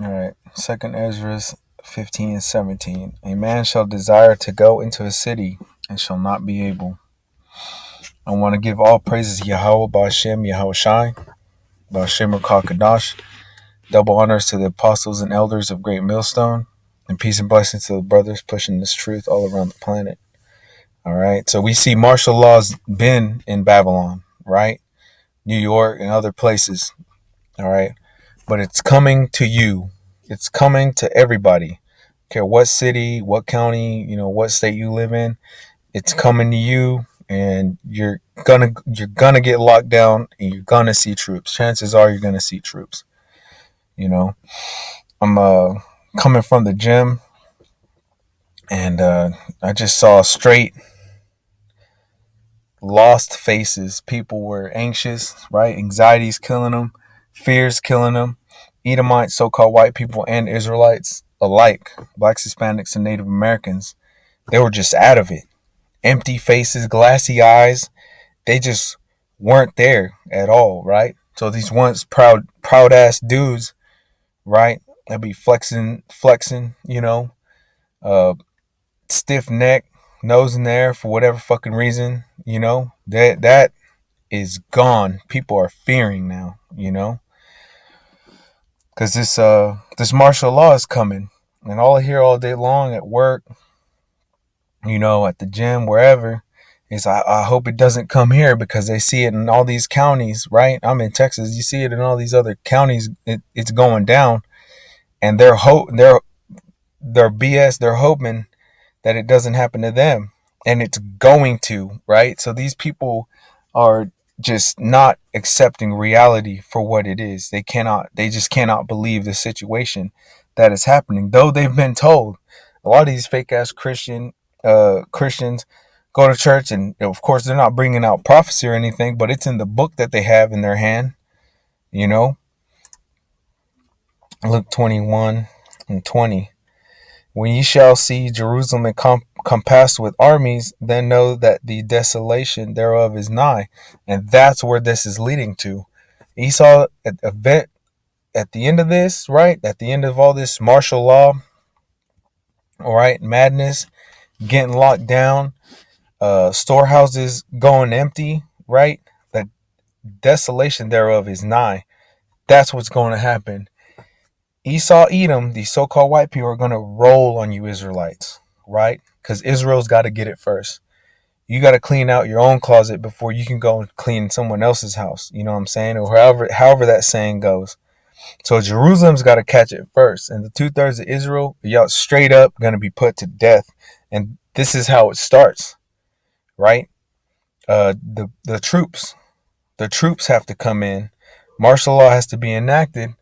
All right. Second Ezra 15 and 17. A man shall desire to go into a city and shall not be able. I want to give all praises to Yahweh, Ba'ashem, Yahweh Shai, Ba'ashem Kadash. Double honors to the apostles and elders of Great Millstone. And peace and blessings to the brothers pushing this truth all around the planet. All right. So we see martial law's been in Babylon, right? New York and other places. All right. But it's coming to you. It's coming to everybody. Care what city, what county, what state you live in. It's coming to you, and you're gonna get locked down, and you're gonna see troops. Chances are you're gonna see troops. You know, I'm coming from the gym, and I just saw straight lost faces. People were anxious, right? Anxiety's killing them, fears killing them. Edomites, so-called white people, and Israelites alike, blacks, Hispanics, and Native Americans, they were just out of it. Empty faces, glassy eyes. They just weren't there at all, right? So these once proud ass dudes, right? They'd be flexing, uh, stiff neck, nose in there for whatever fucking reason, that is gone. People are fearing now, because this martial law is coming, and all I hear all day long at work, at the gym, wherever, is I hope it doesn't come here, because they see it in all these counties, right? I'm in Texas. You see it in all these other counties. It's going down, and they're BS. They're hoping that it doesn't happen to them, and it's going to, right? So these people are just not accepting reality for what it is. They just cannot believe the situation that is happening, though they've been told. A lot of these fake ass Christians go to church, and of course they're not bringing out prophecy or anything, but it's in the book that they have in their hand. you know Luke 21 and 20. When ye shall see Jerusalem compassed with armies, then know that the desolation thereof is nigh. And that's where this is leading to. Esau, at the end of this, right? At the end of all this martial law, all right, madness, getting locked down, storehouses going empty, right? The desolation thereof is nigh. That's what's going to happen. Esau, Edom, these so-called white people are going to roll on you Israelites, right? Because Israel's got to get it first. You got to clean out your own closet before you can go and clean someone else's house. You know what I'm saying? Or however that saying goes. So Jerusalem's got to catch it first. And the 2/3 of Israel, y'all straight up going to be put to death. And this is how it starts, right? The troops have to come in. Martial law has to be enacted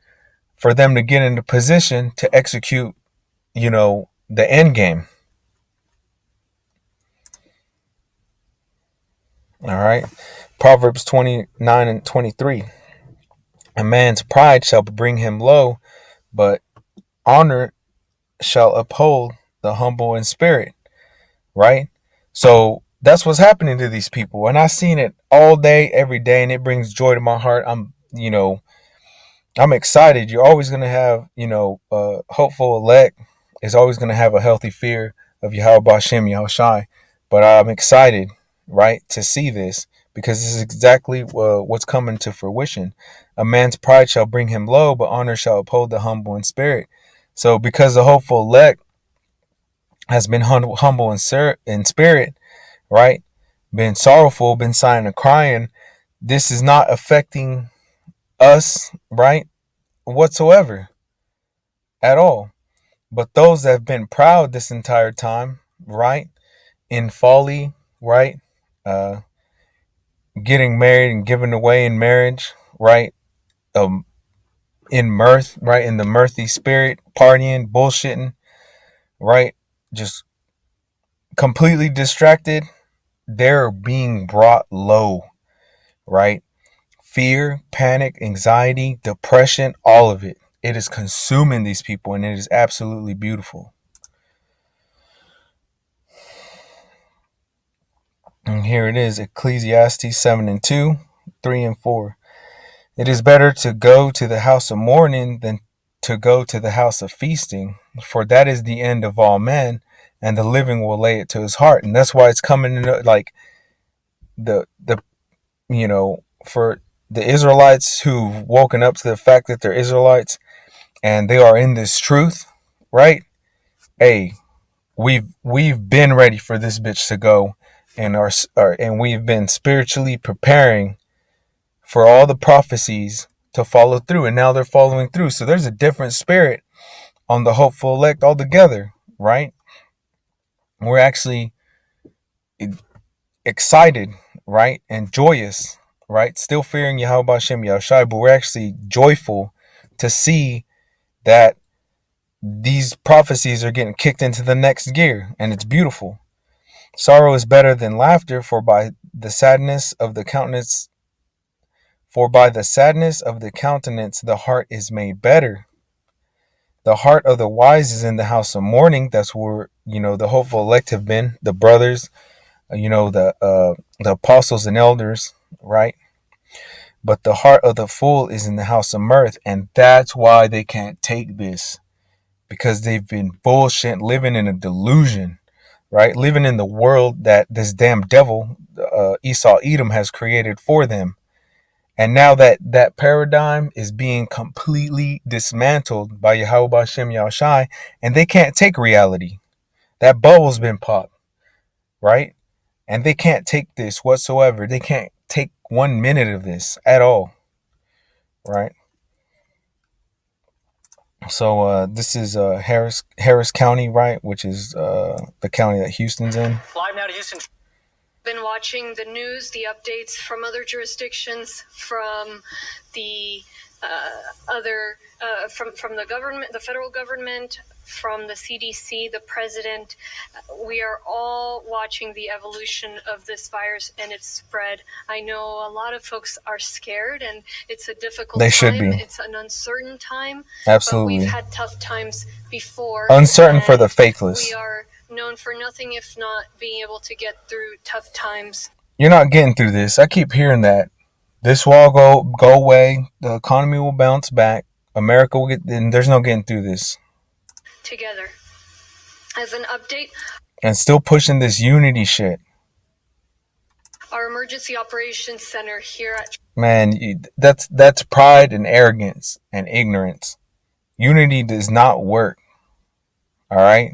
for them to get into position to execute, the end game. All right. Proverbs 29 and 23. A man's pride shall bring him low, but honor shall uphold the humble in spirit. Right? So that's what's happening to these people. And I've seen it all day, every day, and it brings joy to my heart. I'm excited. You're always going to have, hopeful elect is always going to have a healthy fear of Yahweh Bashem, Yahweh Shai. But I'm excited, right, to see this, because this is exactly what's coming to fruition. A man's pride shall bring him low, but honor shall uphold the humble in spirit. So because the hopeful elect has been humble in spirit, right, been sorrowful, been sighing and crying, this is not affecting us, right, whatsoever at all. But those that have been proud this entire time, right, in folly, right, uh, getting married and given away in marriage, right, um, in mirth, right, in the mirthy spirit, partying, bullshitting, right, just completely distracted, they're being brought low, right? Fear, panic, anxiety, depression, all of it. It is consuming these people, and it is absolutely beautiful. And here it is, Ecclesiastes 7 and 2, 3 and 4. It is better to go to the house of mourning than to go to the house of feasting, for that is the end of all men, and the living will lay it to his heart. And that's why it's coming in like the for the Israelites who've woken up to the fact that they're Israelites and they are in this truth, right? Hey, we've been ready for this bitch to go, and and we've been spiritually preparing for all the prophecies to follow through, and now they're following through. So there's a different spirit on the hopeful elect altogether, right? We're actually excited, right, and joyous, right? Still fearing Yahweh Hashem Yahushai, but we're actually joyful to see that these prophecies are getting kicked into the next gear, and it's beautiful. Sorrow is better than laughter, for by the sadness of the countenance the heart is made better. The heart of the wise is in the house of mourning. That's where the hopeful elect have been, the brothers, the apostles and elders, right? But the heart of the fool is in the house of mirth, and that's why they can't take this, because they've been bullshit, living in a delusion, right? Living in the world that this damn devil, Esau Edom, has created for them. And now that paradigm is being completely dismantled by Yahweh Hashem Yahushai, and they can't take reality. That bubble's been popped, right? And they can't take this whatsoever. They can't take 1 minute of this at all, right? So this is Harris County, right, which is the county that Houston's in. Live now to Houston. Been watching the news, the updates from other jurisdictions, from the from the government, the federal government, from the CDC, the president. We are all watching the evolution of this virus and its spread. I know a lot of folks are scared, and it's a difficult They time. should be. It's an uncertain time. Absolutely. But we've had tough times before. Uncertain for the faithless. We are known for nothing if not being able to get through tough times. You're not getting through this. I keep hearing that. This will go away. The economy will bounce back. America will get, and there's no getting through this. Together. As an update. And still pushing this unity shit. Our emergency operations center here at... Man, that's pride and arrogance and ignorance. Unity does not work. All right?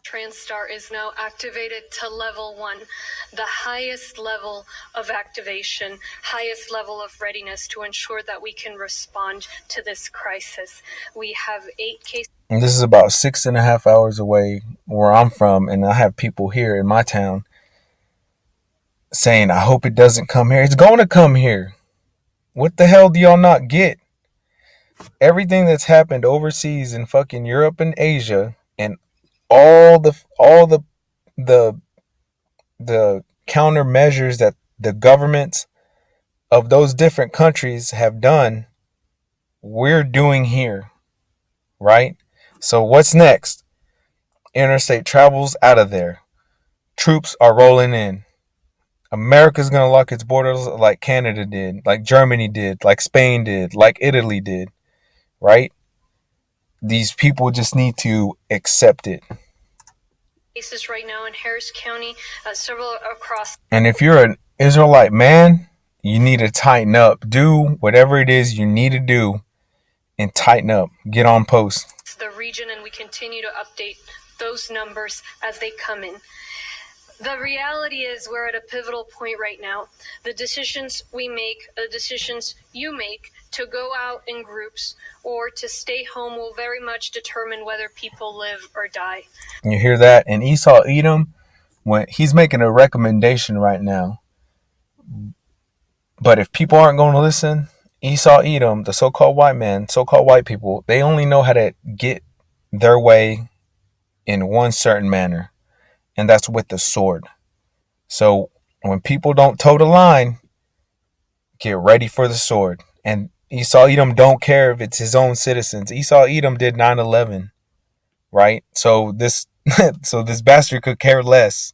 TranStar is now activated to level 1, the highest level of activation, highest level of readiness to ensure that we can respond to this crisis. We have 8 cases. And this is about 6.5 hours away where I'm from, and I have people here in my town saying, I hope it doesn't come here. It's going to come here. What the hell do y'all not get? Everything that's happened overseas in fucking Europe and Asia, and all the countermeasures that the governments of those different countries have done, we're doing here, right? So what's next? Interstate travel's out of there. Troops are rolling in. America's gonna lock its borders like Canada did, like Germany did, like Spain did, like Italy did, right? These people just need to accept it. Cases right now in Harris County, several across. And if you're an Israelite man, you need to tighten up. Do whatever it is you need to do and tighten up. Get on post. The region, and we continue to update those numbers as they come in. The reality is we're at a pivotal point right now. The decisions we make, the decisions you make to go out in groups or to stay home will very much determine whether people live or die. You hear that? And Esau Edom, he's making a recommendation right now. But if people aren't going to listen, Esau Edom, the so-called white man, so-called white people, they only know how to get their way in one certain manner. And that's with the sword. So when people don't toe the line, get ready for the sword. And Esau Edom don't care if it's his own citizens. Esau Edom did 9/11, right? So this bastard could care less.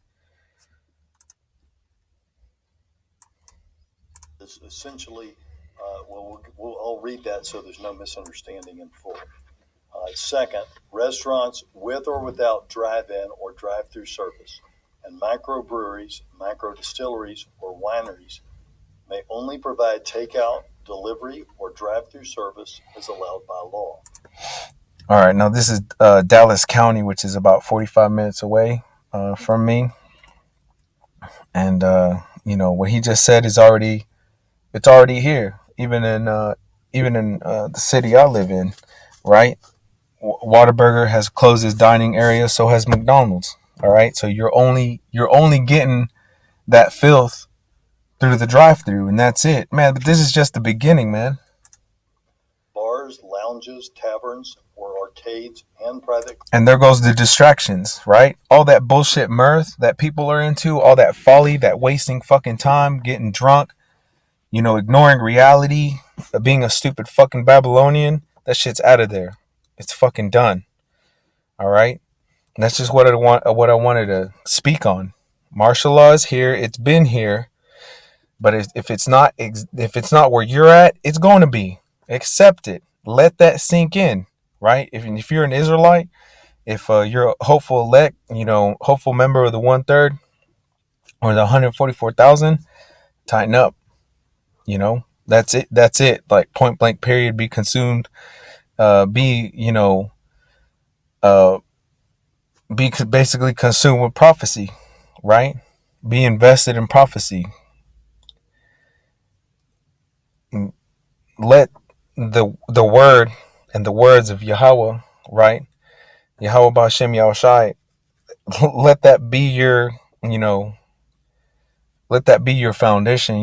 Essentially, we'll read that so there's no misunderstanding in full. Second, restaurants with or without drive-in or drive-through service and microbreweries, microdistilleries, or wineries may only provide takeout, delivery, or drive-through service as allowed by law. All right, now this is Dallas County, which is about 45 minutes away from me. And, what he just said is it's already here, even in the city I live in, right? Whataburger has closed its dining area, so has McDonald's. All right, so you're only getting that filth through the drive-through, and that's it, man. But this is just the beginning, man. Bars, lounges, taverns, or arcades and private. And there goes the distractions, right? All that bullshit mirth that people are into, all that folly, that wasting fucking time, getting drunk, ignoring reality, being a stupid fucking Babylonian. That shit's out of there. It's fucking done. All right. And that's just what I wanted to speak on. Martial law is here. It's been here. But if it's not where you're at, it's going to be. Accept it. Let that sink in, right? If you're an Israelite, if you're a hopeful elect, hopeful member of the 1/3 or the 144,000, tighten up. That's it. That's it. Like point blank. Period. Be consumed. Be basically consumed with prophecy, right? Be invested in prophecy. Let the word and the words of Yahweh, right? Yahweh B'Shem Yahushai, let that be your, let that be your foundation,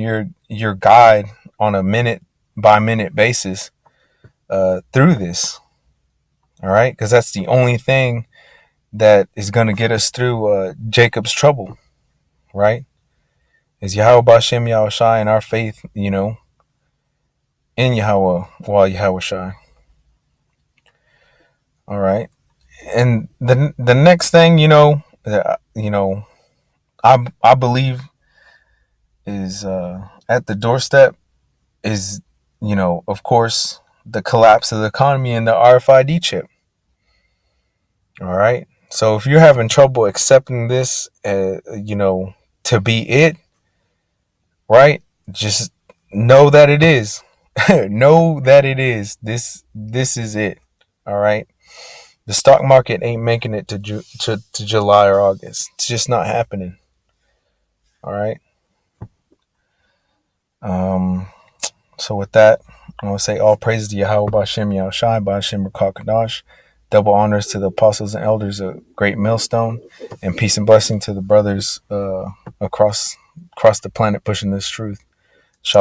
your guide on a minute by minute basis through this. All right, because that's the only thing that is going to get us through Jacob's trouble, right? Is Yahweh B'Shem Yahushai and our faith, in Yahweh while Yahweh Shai. All right, and the next thing I believe is at the doorstep is of course the collapse of the economy and the RFID chip. All right, so if you're having trouble accepting this, to be it, right? Just know that it is. Know that it is. This is it. All right. The stock market ain't making it to July or August. It's just not happening. All right. So with that, I'm gonna say all praises to Yahweh B'Shem Yahushai B'Shem Rakakadash. Double honors to the apostles and elders of Great Millstone, and peace and blessing to the brothers across the planet pushing this truth.